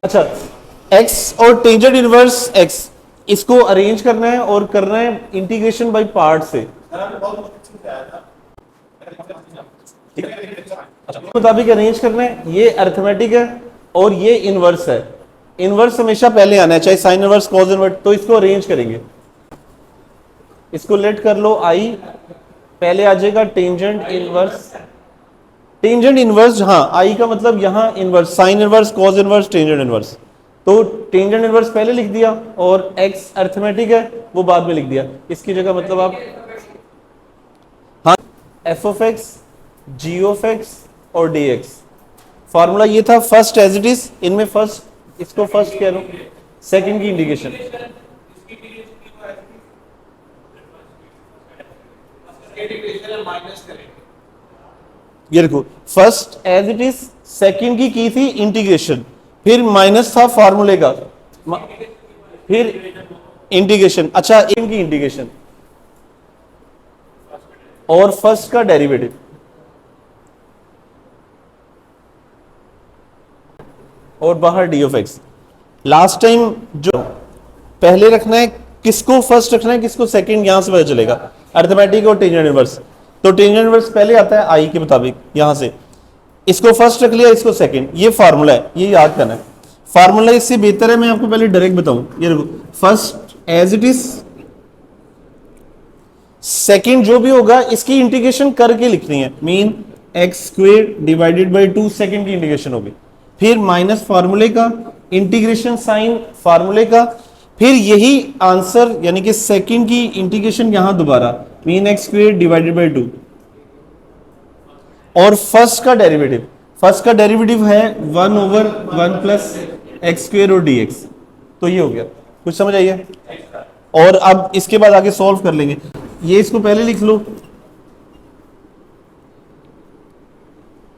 अच्छा, x और tangent inverse x इसको अरेंज करना है और करना है इंटीग्रेशन बाय पार्ट से। मुताबिक अरेंज करना है। ये अरिथमेटिक है और ये इनवर्स है। इनवर्स हमेशा पहले आना है, चाहे साइन इनवर्स कॉस इनवर्स। तो इसको अरेंज करेंगे, इसको लेट कर लो आई, पहले आ जाएगा टेंजेंट इनवर्स। टेंजेंट इनवर्स, हाँ आई का मतलब यहां inverse, sine inverse cos inverse tangent inverse. तो टेंजेंट इनवर्स पहले लिख दिया और एक्स अरिथमेटिक है वो बाद में लिख दिया। इसकी जगह मतलब आप हाँ F of x, ji of x और डी एक्स। फॉर्मूला ये था फर्स्ट एज इट इज, इनमें फर्स्ट इसको फर्स्ट कह लो, सेकंड की इंडिकेशन। ये देखो first as it is, second की थी इंटीग्रेशन, फिर माइनस था फॉर्मूले का, फिर इंटीग्रेशन। अच्छा इनकी इंटीग्रेशन और फर्स्ट का डेरिवेटिव। और बाहर D of x. Last time जो पहले रखना है किसको फर्स्ट रखना है किसको सेकंड, यहां से पता चलेगा अरिथमेटिक और टेंजेंट इनवर्स। तो टेंजेंट इनवर्स पहले आता है आई के मुताबिक, यहां से इसको फर्स्ट रख लिया इसको सेकंड। ये फार्मूला है, ये याद करना है। फार्मूला इससे बेहतर है, मैं आपको पहले डायरेक्ट बताऊं। ये देखो first as it is, second जो भी होगा इसकी इंटीग्रेशन करके लिखनी है। Mean x square divided by 2 second की इंटीग्रेशन होगी, फिर माइनस फार्मूले का, इंटीग्रेशन साइन फार्मूले का, फिर यही आंसर यानी कि सेकंड की इंटीग्रेशन यहां दोबारा, mean x square divided by 2 और फर्स्ट का डेरिवेटिव। फर्स्ट का डेरिवेटिव है 1 ओवर 1 प्लस एक्स स्क्वायर और डी एक्स। तो ये हो गया, कुछ समझ आई है? और अब इसके बाद आगे सॉल्व कर लेंगे। ये इसको पहले लिख लो,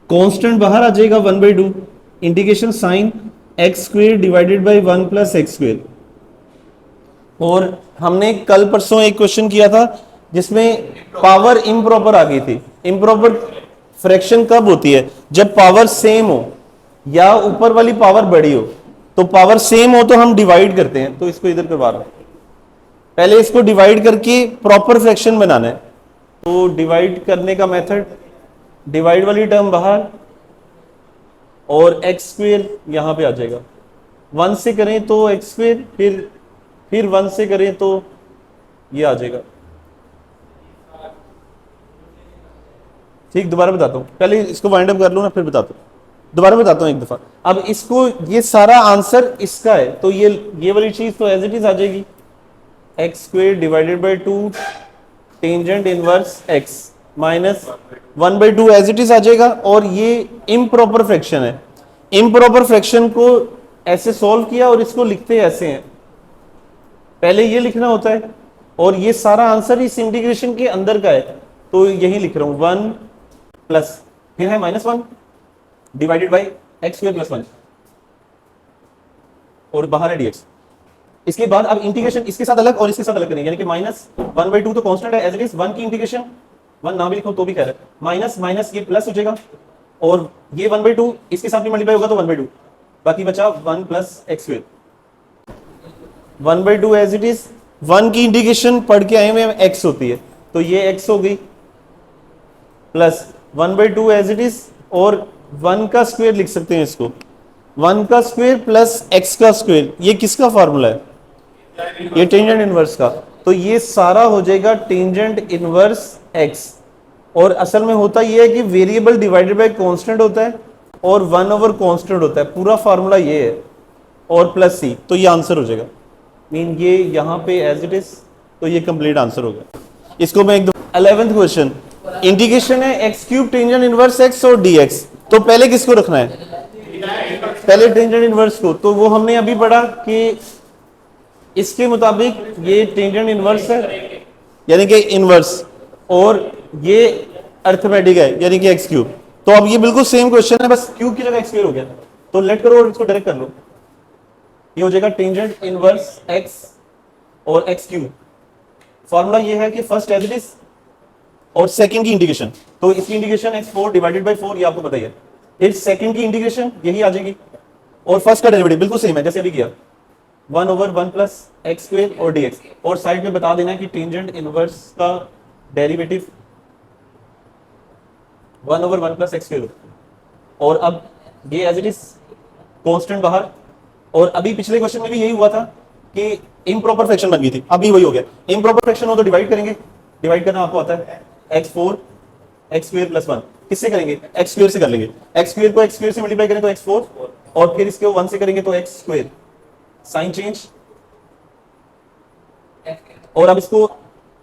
कांस्टेंट बाहर आ जाएगा 1/2, integration sine x square divided by 1 plus x square. और हमने कल परसों एक क्वेश्चन किया था जिसमें पावर इम्प्रॉपर आ गई थी। इम्प्रॉपर फ्रैक्शन कब होती है? जब पावर सेम हो या ऊपर वाली पावर बड़ी हो। तो पावर सेम हो तो हम डिवाइड करते हैं, तो इसको इधर करवा रहा हूं। पहले इसको डिवाइड करके प्रॉपर फ्रैक्शन बनाना है। तो डिवाइड करने का मेथड, डिवाइड वाली टर्म बाहर और एक्स स्क्वायर यहां पे आ जाएगा। 1 से करें तो एक्स स्क्वायर, फिर 1 से करें तो ये आ जाएगा। ठीक, दोबारा बताता हूं, पहले इसको वाइंड अप कर लो ना फिर बताता हूं। दोबारा बताता हूं एक दफा। अब इसको, ये सारा आंसर इसका है तो ये वाली चीज तो एज इट इज आ जाएगी, x square divided by 2 tangent inverse x minus 1/2 as it is आ जाएगा। और ये इम्प्रॉपर फ्रैक्शन है। इम्प्रॉपर फ्रैक्शन को ऐसे सॉल्व किया और इसको लिखते ऐसे हैं, पहले ये लिखना होता है और ये सारा आंसर इस इंटीग्रेशन के अंदर का है। तो यही लिख रहा हूं 1 प्लस, फिर है -1 divided by x square plus 1 और बाहर है dx। इसके बाद अब इंटीग्रेशन इसके साथ अलग और इसके साथ अलग करेंगे, यानी कि -1/2 तो कांस्टेंट है एज इट इज, 1 की इंटीग्रेशन 1 ना भी लिखो तो भी कह रहा है, माइनस माइनस ये प्लस हो जाएगा और ये 1/2 इसके साथ भी मल्टीप्लाई होगा तो 1/2, बाकी बचा 1 plus x square. 1/2 as it is, 1 की इंटीग्रेशन पढ़ के आए हुए x होती है तो ये x हो गई, प्लस 1/2 एज इट इज और 1 का स्क्वायर लिख सकते हैं इसको, 1 का स्क्वायर प्लस x का स्क्वायर। ये किसका फार्मूला है? ये टेंजेंट इनवर्स का। तो ये सारा हो जाएगा टेंजेंट इनवर्स x। और असल में होता यह है कि वेरिएबल डिवाइडेड बाय कांस्टेंट होता है और 1 ओवर कांस्टेंट होता है। पूरा फार्मूला ये है और प्लस c, तो ये आंसर हो जाएगा। मीन ये यहां पे एज इट इज, तो ये कंप्लीट आंसर हो गया। इसको मैं एकदम 11th क्वेश्चन, इंटीग्रेशन है x cube tangent inverse x और dx। तो पहले किसको रखना है? पहले टेंजेंट इनवर्स को। तो वो हमने अभी पढ़ा कि इसके मुताबिक ये टेंजेंट इनवर्स है यानी कि इनवर्स, और ये अरिथमेटिक है यानी कि एक्स क्यूब। तो अब ये बिल्कुल सेम क्वेश्चन है, बस क्यूब की जगह एक्स स्क्वायर हो गया। तो लेट करो और इसको डायरेक्ट कर लो, ये हो जाएगा टेंजेंट इनवर्स एक्स और एक्स क्यूब। फॉर्मूला ये है कि फर्स्ट एज इट इज और सेकंड की इंटीग्रेशन, तो इसकी इंटीग्रेशन x4 डिवाइडेड बाय 4, ये आपको पता ही है। फिर सेकंड की इंटीग्रेशन यही आ जाएगी, और फर्स्ट का डेरिवेटिव बिल्कुल सेम है जैसे अभी किया, 1/1 प्लस एक्स स्क्वायर और dx, और साइड में बता देना कि टेंजेंट इनवर्स का डेरिवेटिव 1/1 प्लस एक्स स्क्वायर। और अब ये एज इट इज कांस्टेंट बाहर, और अभी पिछले क्वेश्चन में भी यही हुआ था कि इम्प्रॉपर फ्रैक्शन बन गई थी, अभी वही हो गया। इम्प्रॉपर फ्रैक्शन हो तो डिवाइड करेंगे, डिवाइड करना आपको आता है, x4 एक्स स्क्वायर प्लस 1 किससे करेंगे, एक्स स्क्वायर से कर लेंगे। एक्स स्क्वायर को एक्स स्क्वायर से मल्टीप्लाई करें तो x4, और फिर इसके 1 से करेंगे तो एक्स स्क्वायर, साइन चेंज। और अब इसको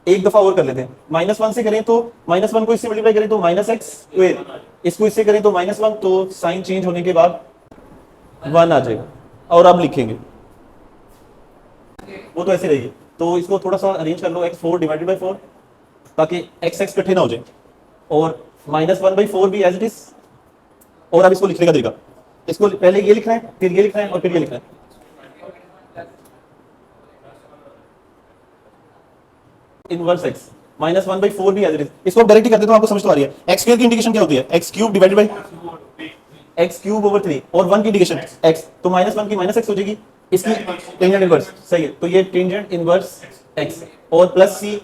एक दफा और कर लेते हैं, -1 से करें तो -1 को इससे मल्टीप्लाई करें तो -x स्क्वायर, इसको इससे करें तो -1, तो साइन चेंज होने के बाद 1 आ जाएगा। और अब लिखेंगे वो तो ऐसे रहेगी, तो इसको थोड़ा सा अरेंज कर लो, x4 डिवाइडेड बाय 4, ताकि x इकट्ठे ना हो जाए, और -1/4 भी एज इट इज। और अब इसको लिखने का तरीका, इसको पहले ये लिखना है, फिर ये लिखना है, और फिर ये लिखना है। इनवर्स x -1/4 भी एज इट इज, इसको डायरेक्टली करते तो आपको समझ तो आ रही है। x स्क्वायर की इंटीग्रेशन क्या होती है, x³ डिवाइडेड बाय x³/3, और 1 की इंटीग्रेशन x, तो -1 की -x हो जाएगी, इसकी टेंजेंट इनवर्स, सही है, तो ये टेंजेंट इनवर्स x, और प्लस c,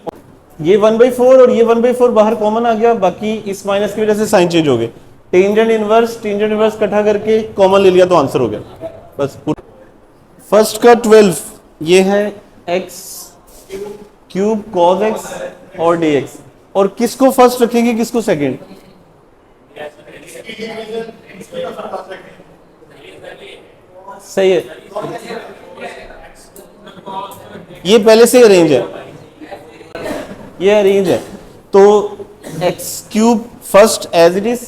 ये 1/4 और ये 1/4 बाहर कॉमन आ गया, बाकी इस माइनस की वजह से साइन चेंज हो गए। टेंजेंट इनवर्स इकट्ठा करके कॉमन ले लिया तो आंसर हो गया बस। फर्स्ट का 12, ये है x³ cos x और dx, और किसको फर्स्ट रखेंगे किसको सेकंड, सही है, ये पहले से अरेंज है, ये अरेंज है, तो x³ first as it is,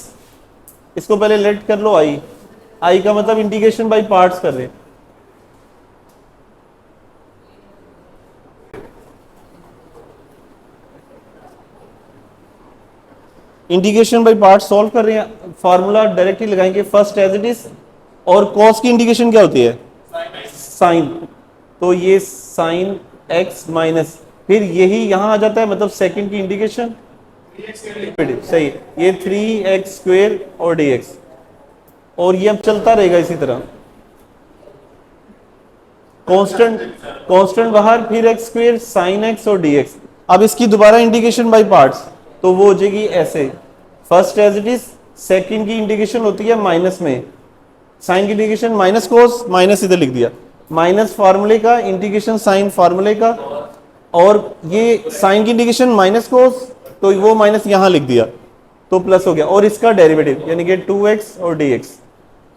इसको पहले लेट कर लो आई का मतलब इंटीग्रेशन बाय पार्ट्स कर रहे हैं। इंटीग्रेशन बाय पार्ट्स सॉल्व कर रहे हैं, फार्मूला डायरेक्टली लगाएंगे, फर्स्ट एज इट इज, और कॉस की इंटीग्रेशन क्या होती है, साइन, तो ये साइन x माइनस, फिर यही यहां आ जाता है, मतलब सेकंड की इंटीग्रेशन, सही, ये 3x स्क्वायर और dx, और ये अब चलता रहेगा इसी तरह, कांस्टेंट बाहर, फिर x स्क्वायर साइन x और dx। अब इसकी दोबारा इंटीग्रेशन बाय पार्ट्स, तो वो हो जाएगी ऐसे, first as it is, second की इंटीग्रेशन होती है माइनस में, साइन की इंटीग्रेशन माइनस कोस, माइनस इधर लिख दिया, माइनस फार्मूले का, इंटीग्रेशन साइन फार्मूले का, और ये साइन की इंटीग्रेशन माइनस कोस, तो वो माइनस यहां लिख दिया, तो प्लस हो गया, और इसका डेरिवेटिव यानी कि 2x और dx,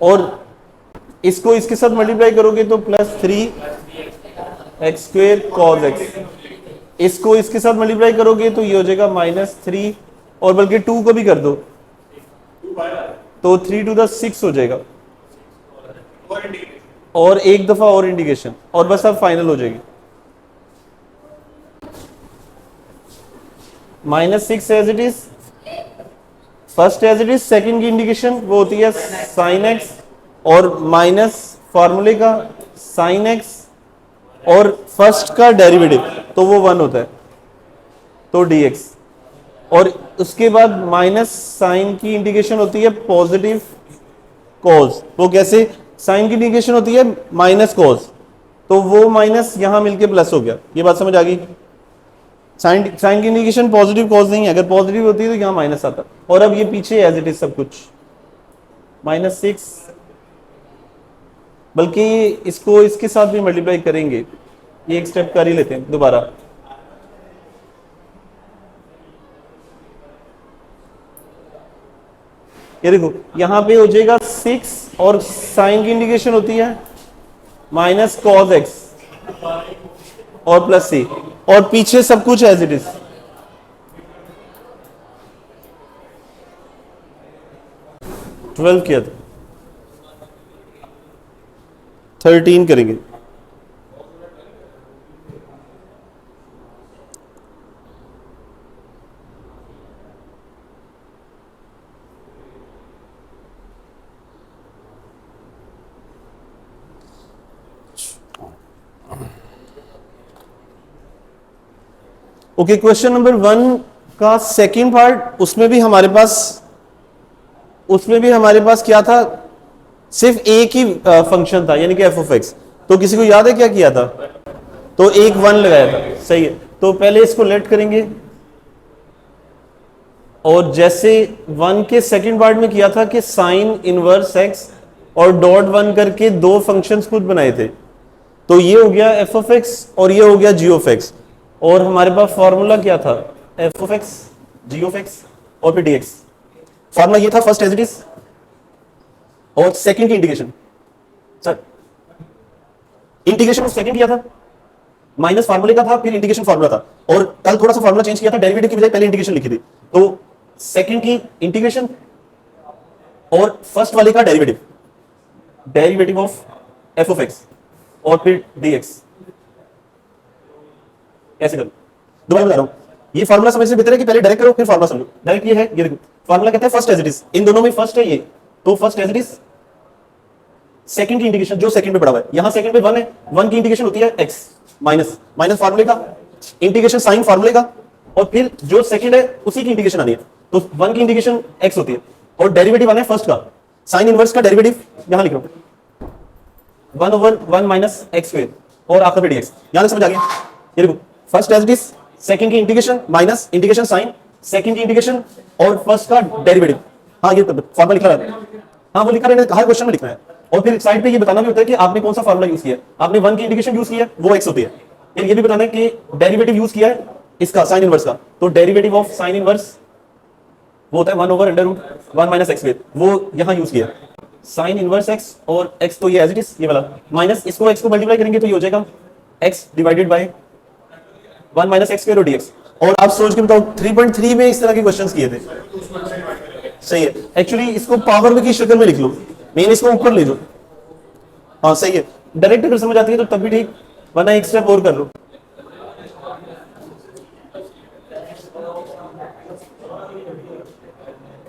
और इसको इसके साथ मल्टीप्लाई करोगे तो plus 3x square cos x, इसको इसके साथ मल्टीप्लाई करोगे तो ये हो जाएगा -3, और बल्कि 2 को भी कर दो तो 3 to the 6 हो जाएगा, और एक दफा और इंटीग्रेशन, और बस अब फाइनल हो जाएगी। -6 as it is, first as it is, second की इंटीग्रेशन वो होती है साइन x, और माइनस फार्मूले का साइन x, और फर्स्ट का डेरिवेटिव तो वो 1 होता है, तो dx, और उसके बाद माइनस साइन की इंटीग्रेशन होती है पॉजिटिव कॉस, वो कैसे, साइन की इंटीग्रेशन होती है माइनस कॉस, तो वो माइनस यहां मिलके प्लस हो गया, ये बात समझ आ गई। साइन की इंटीग्रेशन पॉजिटिव कॉस नहीं है, अगर पॉजिटिव होती है तो यहां माइनस आता, और अब ये पीछे एज इट इज सब कुछ, -6, बल्कि इसको इसके साथ भी मल्टीप्लाई करेंगे, ये एक स्टेप कर ही लेते हैं दोबारा, ये देखो यहां पे हो जाएगा 6, और साइन की इंटीग्रेशन होती है माइनस cos x और प्लस c, और पीछे सब कुछ एज इट इज। ट्वेल्व किया था, 13 करेंगे। ओके, क्वेश्चन नंबर 1 का सेकंड पार्ट, उसमें भी हमारे पास क्या था, सिर्फ एक ही फंक्शन था यानी कि एफ ऑफ एक्स। तो किसी को याद है क्या किया था? तो एक 1 लगाया था, सही है। तो पहले इसको लेट करेंगे, और जैसे 1 के सेकंड पार्ट में किया था कि साइन इनवर्स एक्स और डॉट 1 करके दो फंक्शंस खुद बनाए थे, तो ये हो गया एफ ऑफ एक्स और ये हो गया जी ऑफ एक्स। और हमारे पास फॉर्मूला क्या था? F of x, ji of x और फिर डी एक्स। फॉर्मूला ये था फर्स्ट एज इट इज, और सेकंड की इंटीग्रेशन, सर इंटीग्रेशन सेकंड किया था, माइनस फार्मूले का था, फिर इंटीग्रेशन फार्मूला था, और कल थोड़ा सा फार्मूला चेंज किया था, डेरिवेटिव की बजाय पहले इंटीग्रेशन लिखी थी। तो सेकंड की इंटीग्रेशन और फर्स्ट वाले का derivative, derivative of F of x और फिर dx। कैसे करूं? दोबारा बता रहा हूं, ये फार्मूला समझने से बेहतर है कि पहले डायरेक्ट करो फिर फार्मूला समझो। डायरेक्ट ये है, ये देखो फार्मूला कहता है फर्स्ट एज इट इज, इन दोनों में फर्स्ट है ये, तो first as it is. Second की इंटीग्रेशन जो सेकंड में पड़ा हुआ है, यहां सेकंड में 1 है, 1 की इंटीग्रेशन होती है x माइनस माइनस फार्मूले का, इंटीग्रेशन साइन फार्मूले का, और फिर जो सेकंड है उसी की इंटीग्रेशन आनी है, तो 1 की इंटीग्रेशन x होती है, और डेरिवेटिव आना है फर्स्ट का, साइन इनवर्स का डेरिवेटिव यहां लिख रहा हूं 1/1 माइनस एक्स स्क्वायर और आपका फिर dx। यहां तक समझ आ गया? ये देखो first as it is, second की integration minus integration sine, second की इंटीग्रेशन और फर्स्ट का डेरिवेटिव। हाँ ये फॉर्मूला लिखा है, हाँ वो लिखा है, हर क्वेश्चन में लिखना है। और फिर साइड पे ये बताना भी होता है कि आपने कौन सा फार्मूला यूज किया है। आपने 1 की इंटीग्रेशन यूज किया है, वो x होती है। फिर ये भी बताना है कि डेरिवेटिव यूज किया है इसका साइन इनवर्स का, तो डेरिवेटिव ऑफ साइन इनवर्स वो होता है 1/√1 माइनस एक्स स्क्वायर, वो यहां यूज किया साइन इनवर्स x, और x तो ये एज इट इज ये वाला, माइनस इसको x को मल्टीप्लाई करेंगे तो ये हो जाएगा x divided by 1 minus x square और dx। और आप सोच के बताओ 3.3 में इस तरह के क्वेश्चंस किए थे, सही है। एक्चुअली इसको पावर में की शक्ल में लिख लो, मेन इसको ऊपर ले जाओ, हाँ सही है। डायरेक्ट अगर समझ आती है तो तब भी ठीक, वरना एक स्टेप और कर लो।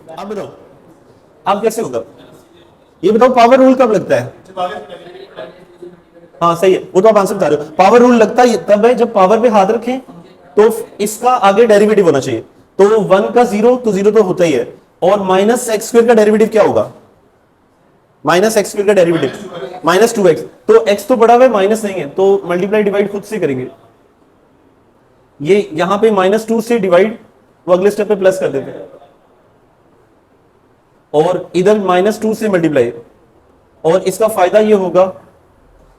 अब बताओ आप कैसे होगा, ये बताओ पावर रूल कब लगता है? हाँ सही है, वो तो आप आंसर बता रहे हो। पावर रूल लगता है तब है जब पावर पे हाथ रखें तो इसका आगे डेरिवेटिव होना चाहिए, तो 1 का 0 तो 0 तो होता ही है, और माइनस एक्स स्क्वायर का डेरिवेटिव क्या होगा? माइनस एक्स स्क्वायर का डेरिवेटिव माइनस 2x, तो x तो बड़ा हुआ है माइनस नहीं है, तो मल्टीप्लाई डिवाइड खुद से करेंगे। ये यहां पे -2 से डिवाइड, वो अगले स्टेप पे प्लस कर देते हैं, और इधर -2 से मल्टीप्लाई। और इसका फायदा ये होगा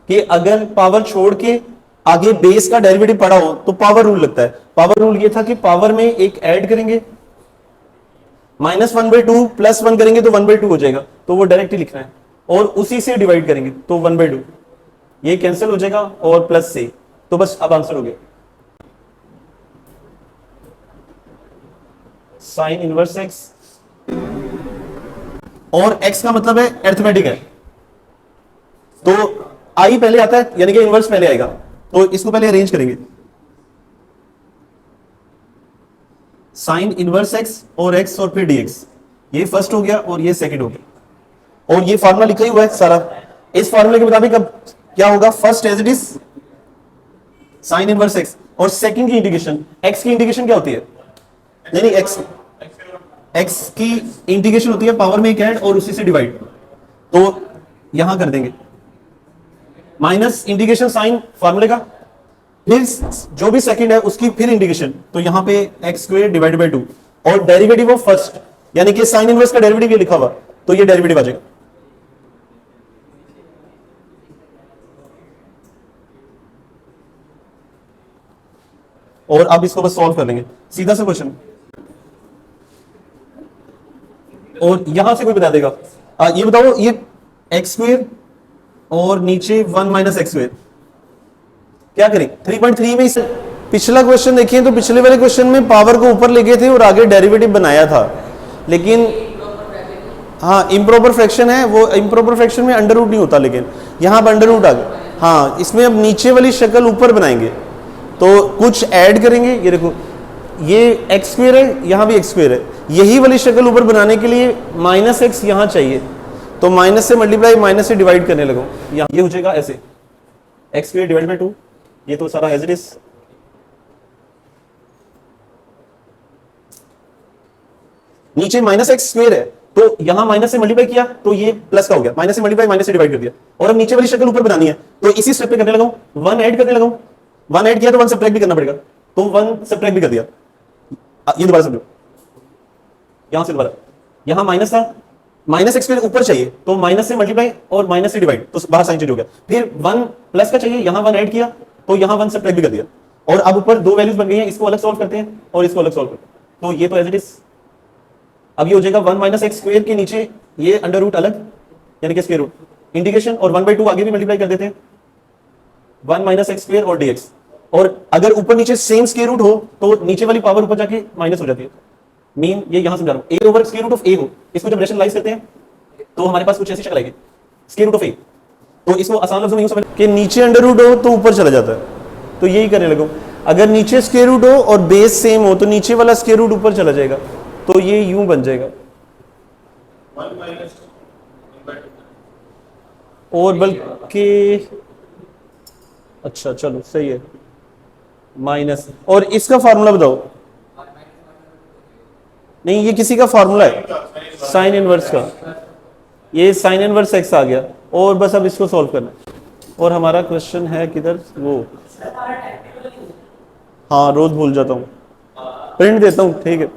कि अगर पावर छोड़ के आगे बेस का डेरिवेटिव पड़ा हो तो पावर रूल लगता है। पावर रूल ये था कि पावर में एक ऐड करेंगे, -1/2 प्लस 1 करेंगे तो 1/2 हो जाएगा, तो वो डायरेक्ट ही लिखना है, और उसी से डिवाइड करेंगे तो 1/2, ये कैंसिल हो जाएगा और प्लस से, तो बस अब आंसर हो गया साइन इनवर्स एक्स, और x का मतलब है अरिथमेटिक है, तो आई पहले आता है यानी कि इनवर्स पहले आएगा, तो इसको पहले अरेंज करेंगे, साइन इनवर्स x और x और फिर dx, ये फर्स्ट हो गया और ये सेकंड हो गया, और ये फार्मूला लिखा ही हुआ है सारा। इस फार्मूले के मुताबिक अब क्या होगा? First as it is sine inverse x, और सेकंड की इंटीग्रेशन, x की इंटीग्रेशन क्या होती है? नहीं x की इंटीग्रेशन होती है पावर में एक ऐड और उसी से डिवाइड, तो यहां कर देंगे माइनस इंटीग्रेशन साइन फार्मूले का, फिर जो भी सेकंड है उसकी फिर इंटीग्रेशन, तो यहां पे एक्स स्क्वायर डिवाइडेड बाय 2, और डेरिवेटिव ऑफ फर्स्ट यानी कि साइन इनवर्स का डेरिवेटिव ये लिखा हुआ, तो ये डेरिवेटिव आ जाएगा। और अब इसको बस सॉल्व कर लेंगे, सीधा सा क्वेश्चन, और यहां से कोई बता देगा। ये बताओ, ये एक्स स्क्वायर और नीचे 1 माइनस एक्स स्क्वायर, क्या करें? 3.3 में इसे पिछला क्वेश्चन देखिए तो पिछले वाले क्वेश्चन में पावर को ऊपर ले गए थे और आगे डेरिवेटिव बनाया था, लेकिन हाँ इम्प्रॉपर फ्रैक्शन है, वो इम्प्रॉपर फ्रैक्शन में अंडर रूट नहीं होता, लेकिन यहाँ पर अंडर रूट आ गया। हाँ इसमें अब नीचे वाली शक्ल ऊपर बनाएंगे, तो कुछ ऐड करेंगे, ये देखो ये एक्स स्क्वायर है, यहाँ भी एक्स स्क्वायर है, यही वाली शक्ल ऊपर बनाने के लिए -x यहाँ चाहिए, तो माइनस से मल्टीप्लाई माइनस से डिवाइड करने लगो, यहाँ ये हो जाएगा ऐसे एक्स स्क्वायर डिवाइड बाय 2, ये तो सारा एज इट इज, नीचे माइनस एक्स स्क्वायर है, तो यहां माइनस से मल्टीप्लाई किया तो ये प्लस का हो गया, माइनस से मल्टीप्लाई माइनस से डिवाइड कर दिया, और अब नीचे वाली शक्ल ऊपर बनानी है, तो इसी स्टेप पे करने लगा हूं, 1 ऐड करने लगा हूं, 1 ऐड किया तो 1 सब्ट्रैक्ट भी करना पड़ेगा, तो 1 सब्ट्रैक्ट भी कर दिया। ये दोबारा समझो, यहां से दोबारा, यहां माइनस था, माइनस एक्स स्क्वायर ऊपर चाहिए तो माइनस से मल्टीप्लाई और माइनस से डिवाइड, तो बाहर साइन चेंज हो गया, फिर 1 प्लस का चाहिए, यहां 1 ऐड किया तो यहां 1 सब्ट्रैक्ट भी कर दिया, और अब ऊपर दो वैल्यूज बन गई हैं, इसको अलग सॉल्व करते हैं और इसको अलग सॉल्व करते हैं, तो ये तो एज इट इज अब ये हो जाएगा 1 माइनस एक्स स्क्वायर के नीचे ये अंडर रूट अलग, यानी कि स्क्वायर रूट, इंटीग्रेशन और 1/2 आगे भी मल्टीप्लाई कर देते हैं, 1 माइनस एक्स स्क्वायर और dx, और अगर ऊपर नीचे सेम स्क्वायर रूट हो तो नीचे वाली पावर ऊपर जाके माइनस हो जाती है, मीन ये यहां समझा रहा हूं, a over square root of a हो, इसको जब रेशनलाइज करते हैं तो हमारे पास कुछ ऐसी शक्ल आएगी, स्क्वायर रूट ऑफ a, तो इसको आसान लफ्जों में यूं समझ कि नीचे अंडर रूट हो तो ऊपर चला जाता है, तो यही करने लगो, अगर नीचे स्क्वायर रूट हो और बेस सेम हो तो नीचे वाला स्क्वायर रूट ऊपर चला जाएगा, तो ये यूं बन जाएगा, और बल्कि अच्छा चलो सही है, माइनस, और इसका फार्मूला बताओ, नहीं ये किसी का फार्मूला है, साइन इनवर्स का, ये साइन इनवर्स एक्स आ गया, और बस अब इसको सॉल्व करना है, और हमारा क्वेश्चन है किधर वो, हाँ रोज भूल जाता हूँ, प्रिंट देता हूँ, ठीक है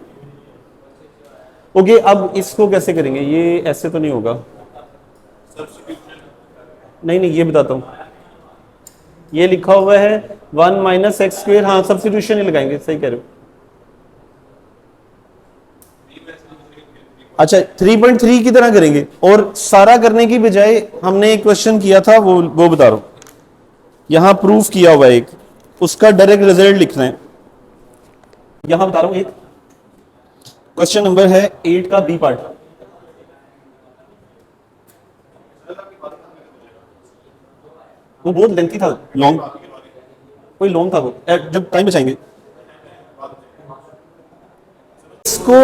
ओके। अब इसको कैसे करेंगे, ये ऐसे तो नहीं होगा, नहीं नहीं ये बताता हूँ, ये लिखा हुआ है 1 माइनस एक्स स्क्वायर, हाँ सब्स्टिट्यूशन ही लगाएंगे, सही कह रहे हो, अच्छा 3.3 की तरह करेंगे, और सारा करने की बजाय हमने एक क्वेश्चन किया था वो बता रहा हूं, यहां प्रूफ किया हुआ है एक, उसका डायरेक्ट रिजल्ट लिखना है, यहां बता रहा हूं, एक क्वेश्चन नंबर है 8 का बी पार्ट, वो बहुत लेंथी था, लॉन्ग, कोई लॉन्ग था वो, जब टाइम बचाएंगे इसको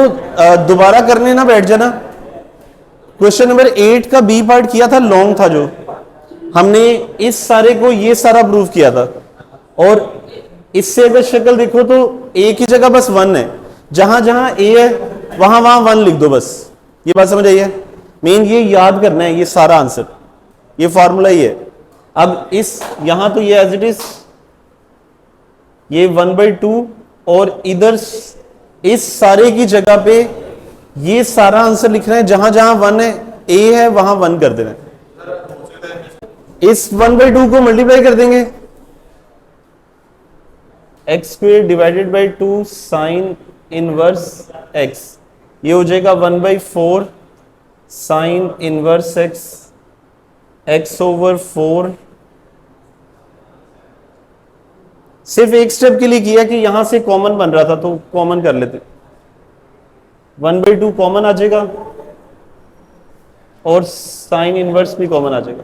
दोबारा करने ना बैठ जाना। क्वेश्चन नंबर 8 का बी पार्ट किया था, लॉन्ग था, जो हमने इस सारे को ये सारा प्रूव किया था, और इससे अगर शक्ल देखो तो ए की जगह बस 1 है, जहां जहां ए है वहां वहां 1 लिख दो बस, ये बात समझ आई है, मेन ये याद करना है, ये सारा आंसर, ये फॉर्मूला ही है। अब इस यहां तो ये एज इट इज ये 1/2, और इधर इस सारे की जगह पे ये सारा आंसर लिखना है, जहां जहां 1 है, ए है वहां 1 कर देना है, इस 1/2 को मल्टीप्लाई कर देंगे, x square divided by 2 sine inverse x, ये हो जाएगा 1/4 sine inverse x, x over 4, सिर्फ एक स्टेप के लिए किया कि यहां से कॉमन बन रहा था तो कॉमन कर लेते, 1/2 कॉमन आ जाएगा और साइन इनवर्स भी कॉमन आ जाएगा,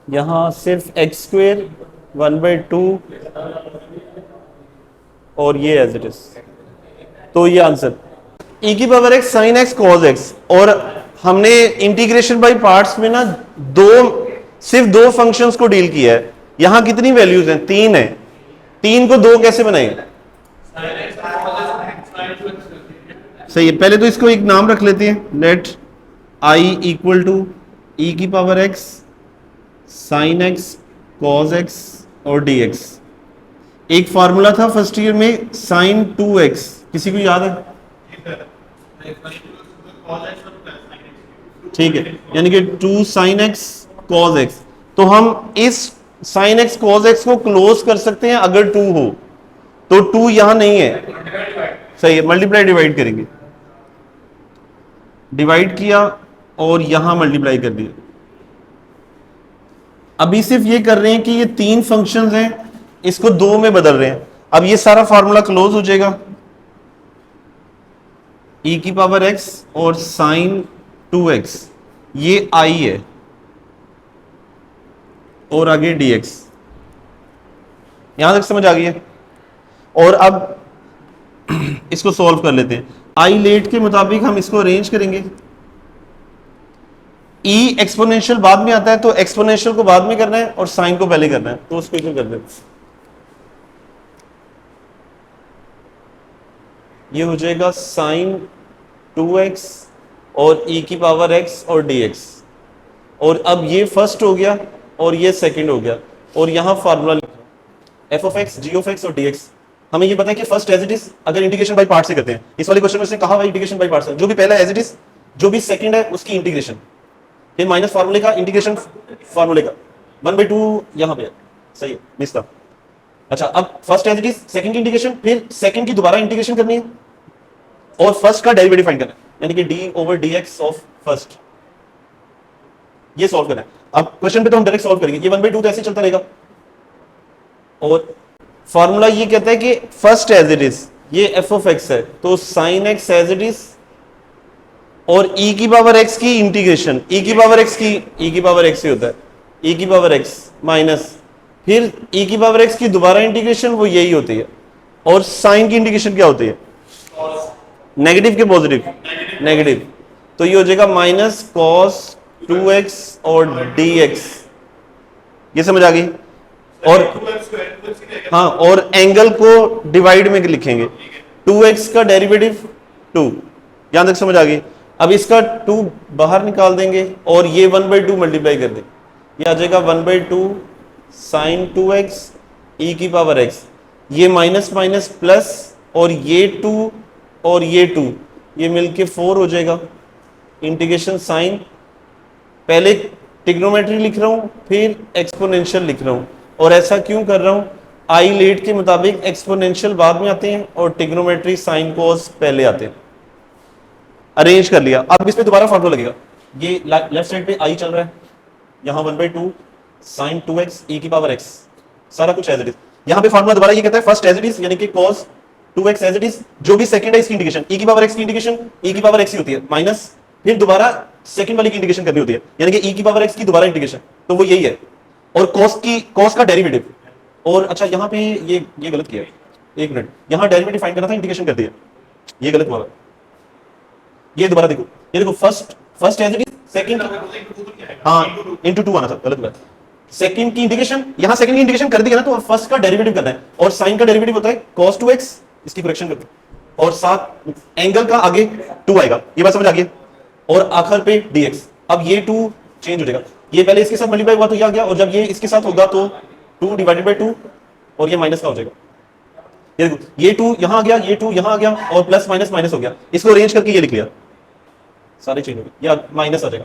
यहां सिर्फ एक्स स्क्वायर 1/2 और ये एज इट इज, तो ये आंसर e की power x sine x cos x, और हमने इंटीग्रेशन बाय पार्ट्स में ना सिर्फ दो फंक्शंस को डील किया है, यहां कितनी वैल्यूज हैं, 3 है, 3 को 2 कैसे बनाएंगे, सही है, पहले तो इसको एक नाम रख लेते हैं, let i equal to e की power x sine x cos x और dx, एक फार्मूला था फर्स्ट ईयर में साइन 2x, किसी को याद है, ठीक है, यानी कि 2 साइन x cos x, तो हम इस साइन x cos x को क्लोज कर सकते हैं अगर 2 हो, तो 2 यहां नहीं है, सही है, मल्टीप्लाई डिवाइड करेंगे, डिवाइड किया और यहां मल्टीप्लाई कर दिया, अभी सिर्फ ये कर रहे हैं कि ये 3 फंक्शंस हैं, इसको 2 में बदल रहे हैं, अब ये सारा फार्मूला क्लोज हो जाएगा, e की पावर x और साइन 2x, ये i है, और आगे dx, यहां तक समझ आ गई है, और अब इसको सॉल्व कर लेते हैं, i लेट के मुताबिक हम इसको अरेंज करेंगे, e एक्सपोनेंशियल बाद में आता है तो एक्सपोनेंशियल को बाद में करना है और साइन को पहले करना है, तो उसको इक्वल कर देते हैं, ये हो जाएगा साइन 2x और e की पावर x और dx। और अब ये फर्स्ट हो गया और ये सेकंड हो गया, और यहाँ formula f of x, ji of x और dx। हमें ये पता है कि फर्स्ट एज इट इज अगर इंटीग्रेशन बाय पार्ट से करते हैं, इस वाले क्वेश्चन में उसने कहा भाई इंटीग्रेशन बाय पार्ट से, जो भी पहला एज इट इज, जो भी सेकंड है उसकी इंटीग्रेशन, फिर माइनस फार्मूले का इंटीग्रेशन फार्मूले का 1/2 यहाँ पे है। सही है, मिस था। अच्छा, अब first as it is, second की इंटीग्रेशन, फिर सेकंड की दोबारा इंटीग्रेशन करनी है और फर्स्ट का डेरिवेटिव फाइंड करना है, यानी कि d/dx ऑफ फर्स्ट, ये सॉल्व करना है। अब क्वेश्चन पे तो हम डायरेक्ट सॉल्व करेंगे, ये 1/2 तो ऐसे चलता रहेगा। और फॉर्मूला ये कहता है कि फर्स्ट एज इट इज, ये एफ ऑफ एक्स है तो sine x as it is, और e की पावर x की इंटीग्रेशन, e की पावर x की, e की पावर x ही होता है, e की पावर x माइनस फिर e की पावर x की दोबारा इंटीग्रेशन, वो यही होती है। और साइन की इंटीग्रेशन क्या होती है? नेगेटिव के पॉजिटिव? नेगेटिव। तो ये हो जाएगा माइनस कॉस 2x और dx। ये समझ आ गई? और हाँ, और एंगल को डिवाइड में लिखेंगे, 2x का डेरिवेटिव 2, यहां तक समझ आ गई। अब इसका 2 बाहर निकाल देंगे और ये 1/2 मल्टीप्लाई कर देंगे, ये आ जाएगा 1/2 साइन 2x e की पावर x, ये माइनस माइनस प्लस, और ये 2 और ये 2, ये मिलके 4 हो जाएगा। इंटीग्रेशन साइन, पहले ट्रिग्नोमेट्री लिख रहा हूं फिर एक्सपोनेंशियल लिख रहा हूं, और ऐसा क्यों कर रहा हूं? आई लेट के मुताबिक एक्सपोनेंशियल बाद में आते हैं और ट्रिग्नोमेट्री साइन कोस पहले आते हैं। अरेंज कर लिया। अब इस पे दोबारा फॉर्मूला लगेगा, ये लेफ्ट साइड पे आई चल रहा है, यहाँ 1/2 साइन 2x e की पावर x, सारा कुछ एज इट इज। यहाँ पे फॉर्मूला दोबारा ये कहता है फर्स्ट एज इट इज, यानी कि cos 2x as it is, जो भी सेकंड है इसकी इंटीग्रेशन, e की पावर x की इंटीग्रेशन e की पावर x ही होती है, माइनस फिर दोबारा सेकंड वाली की इंटीग्रेशन करनी होती है, यानी कि e की पावर x की दोबारा इंटीग्रेशन, तो वो यही है। और cos का डेरिवेटिव। और अच्छा, यहाँ पे ये गलत किया है, एक मिनट, यहाँ डेरिवेटिव फाइंड करना था, इंटीग्रेशन कर दिया, ये गलत हुआ। ये दोबारा देखो, ये देखो first as it is, second, हाँ इनटू 2 आना था, गलत हुआ। सेकंड की इंटीग्रेशन, यहां सेकंड की इंटीग्रेशन कर दी ना, तो फर्स्ट का डेरिवेटिव करना है, और साइन का डेरिवेटिव होता है cos 2x, इसकी करेक्शन कर दो, और साथ एंगल का आगे 2 आएगा, ये बात समझ आ गई। और आखिर पे dx, अब ये 2 चेंज हो जाएगा, ये पहले इसके साथ मल्टीप्लाई हुआ तो ये आ गया, और जब ये इसके साथ होगा तो 2/2, और ये माइनस का हो जाएगा। ये देखो, ये 2 यहां आ गया, ये 2 यहां आ गया, और प्लस माइनस माइनस हो गया, इसको अरेंज करके ये लिख लिया, सारे चेंज हो गए, या माइनस आ जाएगा।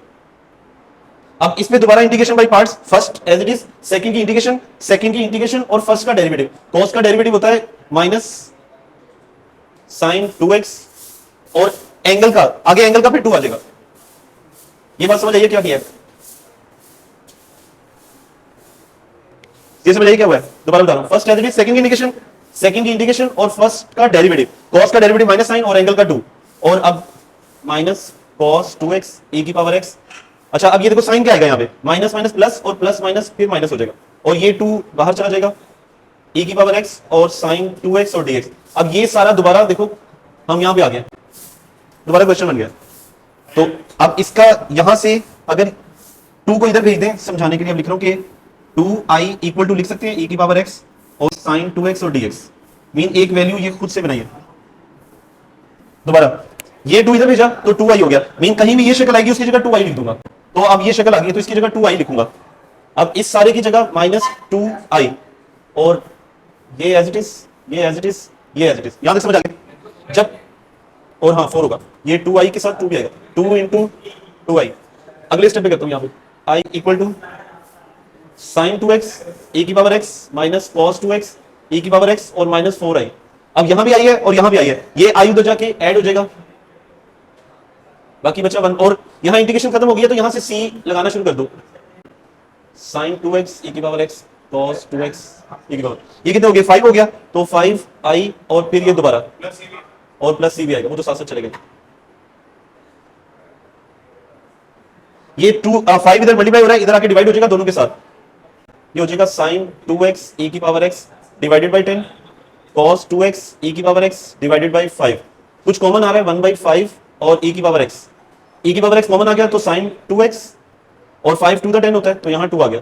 अब इसमें दोबारा integration by parts, first as it is, second की इंटीग्रेशन, सेकंड की इंटीग्रेशन, और फर्स्ट का डेरिवेटिव। cos का डेरिवेटिव होता है माइनस साइन 2x, और एंगल का आगे, एंगल का फिर 2 आ जाएगा। ये बात समझ आइए क्या किया है? ये समझ आइए क्या हुआ है? दोबारा बता रहा हूं, first as it is, second की इंटीग्रेशन, सेकंड की इंटीग्रेशन, और फर्स्ट का डेरिवेटिव, cos का डेरिवेटिव माइनस साइन और एंगल का 2, और अब माइनस cos 2x e की पावर x। अच्छा, अब ये देखो साइन क्या आएगा यहाँ पे, माइनस माइनस प्लस, और प्लस माइनस फिर माइनस हो जाएगा, और ये 2 बाहर चला जाएगा, e की पावर x और साइन 2x और dx। अब ये सारा दोबारा देखो, हम यहाँ पे आ गए, दोबारा क्वेश्चन बन गया। तो अब इसका यहां से अगर 2 को इधर भेज दें समझाने के लिए, अब लिख रहा हूं कि 2i इक्वल टू लिख सकते हैं e की पावर x और साइन 2x और dx, मीन एक वैल्यू ये खुद से बनाइए। दोबारा ये 2 इधर भेजा तो 2i हो गया, मीन कहीं भी ये शक्ल आएगी उसकी जगह 2i लिख दूंगा, तो अब ये शक्ल आ गई तो इसकी जगह 2i लिखूंगा। अब इस सारे की जगह -2i, और ये एज इट इज, ये एज इट इज, ये एज इट इज, यहां तक समझ आ गई? जब, और हाँ 4 होगा, ये 2i के साथ 2 भी आएगा, 2 इंटू 2i। अगले स्टेप पे करता हूं, यहाँ पे i equal to sine 2x e की power x minus cos 2x e की पावर x और माइनस 4i। अब यहां भी आई है और यहां भी आई है, ये i उधर जाके ऐड हो जाएगा, बाकी बचा 1, और यहां इंटीग्रेशन खत्म हो गया तो यहां से c लगाना शुरू कर दो, साइन 2x e की power x cos 2x e की पावर, ये कितने हो गए? 5 हो गया, तो 5i, और फिर ये दोबारा और प्लस c भी आएगा, वो तो साथ साथ चलेगा। ये 5 इधर मल्टीप्लाई हो रहा है, इधर आके डिवाइड हो जाएगा दोनों के साथ, ये हो जाएगा साइन 2x e की power x divided by 10 cos 2x e की पावर x डिवाइडेड बाय 5। कुछ कॉमन आ रहा है 1/5 और e की पावर x, e की पावर x कॉमन आ गया तो साइन 2x, और 5 टू द 10 होता है तो यहाँ 2 आ गया,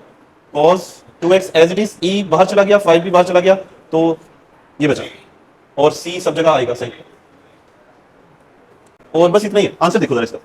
cos 2x as it is, e बाहर चला गया, 5 भी बाहर चला गया, तो ये बचा, और c सब जगह आएगा सही। और बस इतना ही, आंसर देखो जरा इसका।